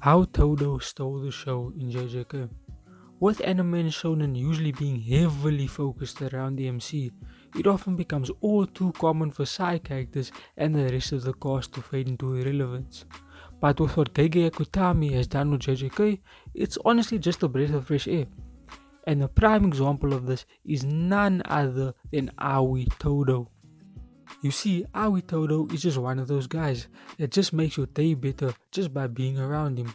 How Todo stole the show in JJK. With anime and shonen usually being heavily focused around the MC, it often becomes all too common for side characters and the rest of the cast to fade into irrelevance. But with what Gege Akutami has done with JJK, it's honestly just a breath of fresh air. And a prime example of this is none other than Aoi Todo. You see, Aoi Todo is just one of those guys that just makes your day better just by being around him.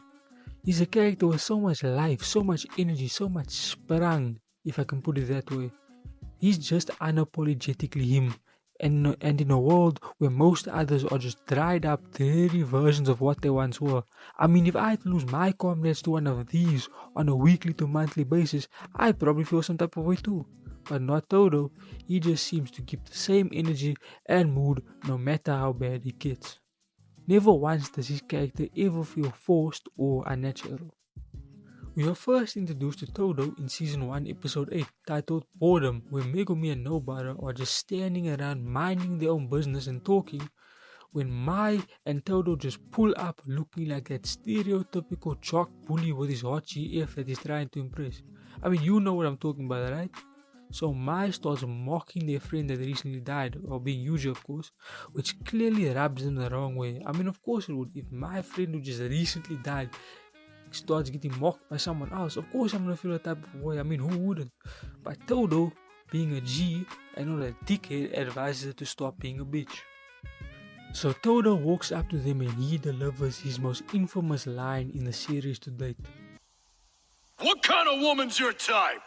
He's a character with so much life, so much energy, so much sprang, if I can put it that way. He's just unapologetically him. And in a world where most others are just dried up, dirty versions of what they once were. I mean, if I had to lose my comrades to one of these on a weekly to monthly basis, I'd probably feel some type of way too. But not Todo. He just seems to keep the same energy and mood no matter how bad it gets. Never once does his character ever feel forced or unnatural. We were first introduced to Todo in Season 1 Episode 8 titled Boredom, where Megumi and Nobara are just standing around minding their own business and talking, when Mai and Todo just pull up looking like that stereotypical jock bully with his hot GF that he's trying to impress. I mean, you know what I'm talking about, right? So Mai starts mocking their friend that recently died, or being Yuji of course, which clearly rubs them the wrong way. I mean, of course it would. If my friend who just recently died starts getting mocked by someone else, of course I'm gonna feel a type of way. I mean, who wouldn't? But Todo, being a G and not a dickhead, advises her to stop being a bitch. So Todo walks up to them and he delivers his most infamous line in the series to date. What kind of woman's your type?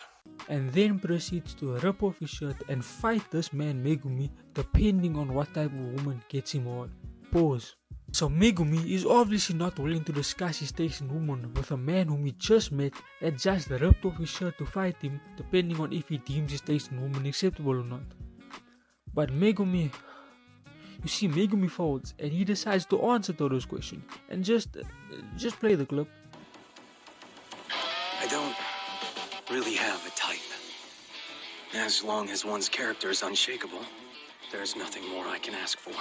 And then proceeds to rip off his shirt and fight this man Megumi depending on what type of woman gets him hard. Pause. So Megumi is obviously not willing to discuss his taste in women with a man whom he just met that just ripped off his shirt to fight him, depending on if he deems his taste in women acceptable or not. But Megumi folds and he decides to answer Todo's question and just play the clip. I don't really have a type. As long as one's character is unshakable, there's nothing more I can ask for.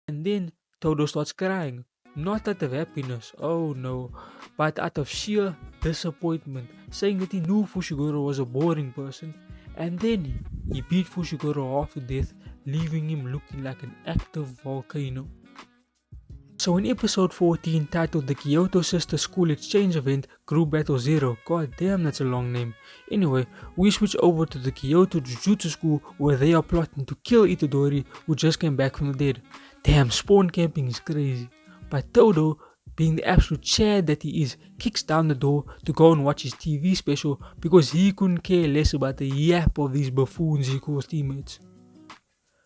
And then Todo starts crying, not out of happiness, oh no, but out of sheer disappointment, saying that he knew Fushiguro was a boring person, and then he beat Fushiguro half to death, leaving him looking like an active volcano. So in episode 14 titled The Kyoto Sister School Exchange Event Crew Battle Zero, god damn that's a long name. Anyway, we switch over to the Kyoto Jujutsu School where they are plotting to kill Itadori who just came back from the dead. Damn, spawn camping is crazy. But Todo, being the absolute Chad that he is, kicks down the door to go and watch his TV special because he couldn't care less about the yap of these buffoons he calls teammates.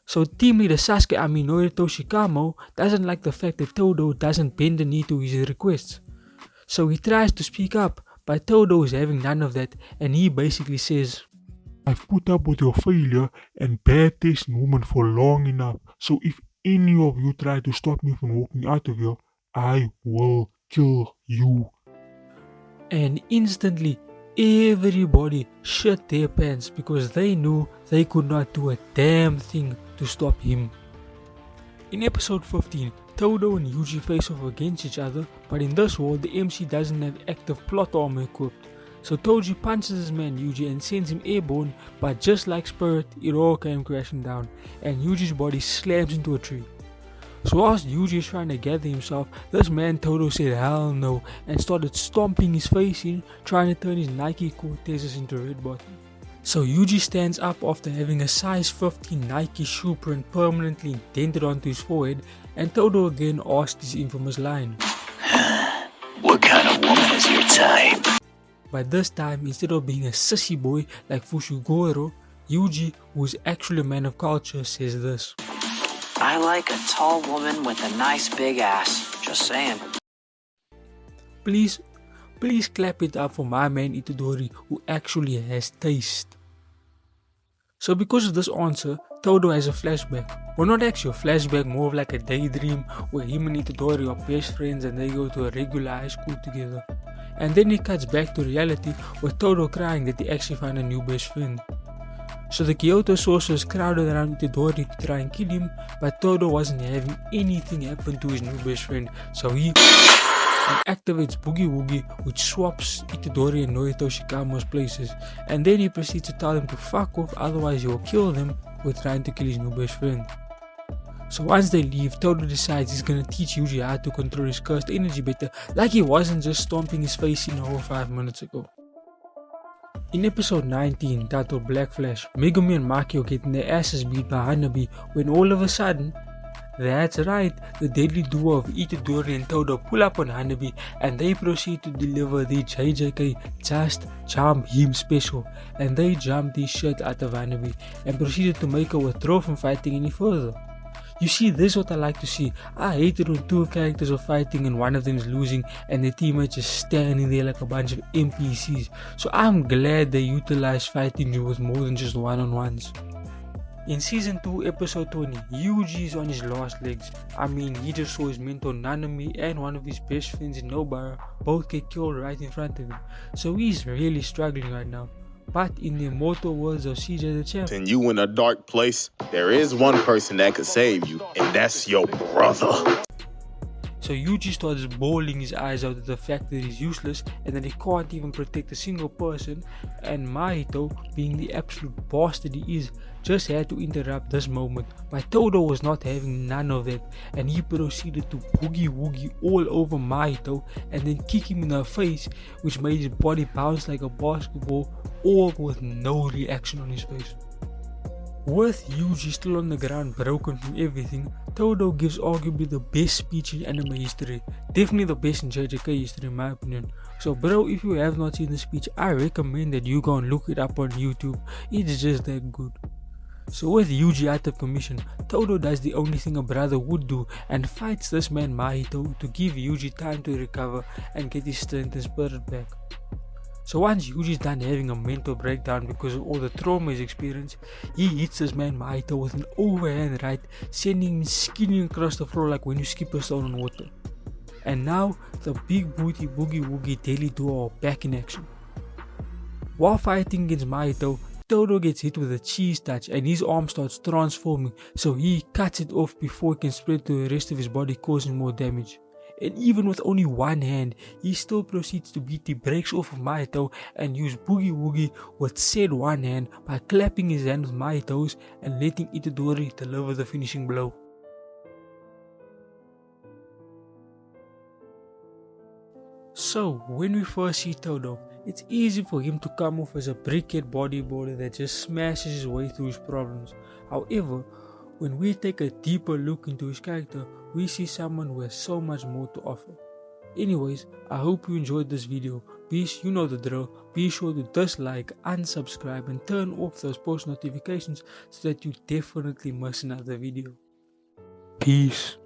So team leader Sasuke Aminori Toshikamo doesn't like the fact that Todo doesn't bend the knee to his requests. So he tries to speak up, but Todo is having none of that and he basically says, I've put up with your failure and bad taste in women for long enough, so if any of you try to stop me from walking out of here, I will kill you. And instantly everybody shit their pants because they knew they could not do a damn thing to stop him. In episode 15, Todo and Yuji face off against each other, but in this world the MC doesn't have active plot armor equipped. So Toji punches his man Yuji and sends him airborne, but just like Spirit, it all came crashing down, and Yuji's body slams into a tree. So whilst Yuji is trying to gather himself, this man Todo said hell no and started stomping his face in, trying to turn his Nike Cortezes into red bottom. So Yuji stands up after having a size 15 Nike shoe print permanently indented onto his forehead, and Todo again asked his infamous line. What kind of woman is your type? But this time, instead of being a sissy boy like Fushiguro, Yuji, who is actually a man of culture, says this. I like a tall woman with a nice big ass. Just saying. Please clap it up for my man Itadori, who actually has taste. So because of this answer, Todo has a flashback. Well, not actually a flashback, more of like a daydream where him and Itadori are best friends and they go to a regular high school together. And then he cuts back to reality with Todo crying that he actually found a new best friend. So the Kyoto sorcerers crowded around Itadori to try and kill him, but Todo wasn't having anything happen to his new best friend, so he and activates Boogie Woogie, which swaps Itadori and Naruto Shikama's places, and then he proceeds to tell them to fuck off, otherwise he will kill them for trying to kill his new best friend. So once they leave, Todo decides he's gonna teach Yuji how to control his cursed energy better, like he wasn't just stomping his face in the hole 5 minutes ago. In episode 19, titled Black Flash, Megumi and Makio getting their asses beat by Hanabi when all of a sudden, that's right, the deadly duo of Itadori and Todo pull up on Hanabi and they proceed to deliver the JJK Just Jump Him special, and they jumped the shit out of Hanabi and proceeded to make her withdraw from fighting any further. You see, this is what I like to see. I hate it when two characters are fighting and one of them is losing and their teammates just standing there like a bunch of NPCs. So I'm glad they utilized fighting with more than just one-on-ones. In season 2 episode 20, Yuji is on his last legs. I mean, he just saw his mentor Nanami and one of his best friends in Nobara both get killed right in front of him. So he's really struggling right now. But in the immortal words of CJ the Champ, And you in a dark place, there is one person that could save you, and that's your brother. so Yuji starts bawling his eyes out at the fact that he's useless and that he can't even protect a single person, and Mahito, being the absolute bastard he is, just had to interrupt this moment. But Todo was not having none of that, and he proceeded to boogie woogie all over Mahito and then kick him in the face, which made his body bounce like a basketball, all with no reaction on his face. With Yuji still on the ground, broken from everything, Todo gives arguably the best speech in anime history. Definitely the best in JJK history in my opinion. So bro, if you have not seen the speech, I recommend that you go and look it up on YouTube. It's just that good. So with Yuji out of commission, Todo does the only thing a brother would do and fights this man Mahito to give Yuji time to recover and get his strength and spirit back. So once Yuji's done having a mental breakdown because of all the trauma he's experienced, he hits this man Mahito with an overhand right, sending him skidding across the floor like when you skip a stone on water. And now, the big booty boogie woogie daily duo are back in action. While fighting against Mahito, Todo gets hit with a cheese touch and his arm starts transforming, so he cuts it off before it can spread to the rest of his body, causing more damage. And even with only one hand, he still proceeds to beat the brakes off of Mahito and use Boogie Woogie with said one hand by clapping his hand with Mahito's and letting Itadori deliver the finishing blow. So, when we first see Todo, it's easy for him to come off as a brickhead bodybuilder that just smashes his way through his problems. However, when we take a deeper look into his character, we see someone who has so much more to offer. Anyways, I hope you enjoyed this video. You know the drill. Be sure to dislike, unsubscribe and turn off those post notifications so that you definitely miss another video. Peace.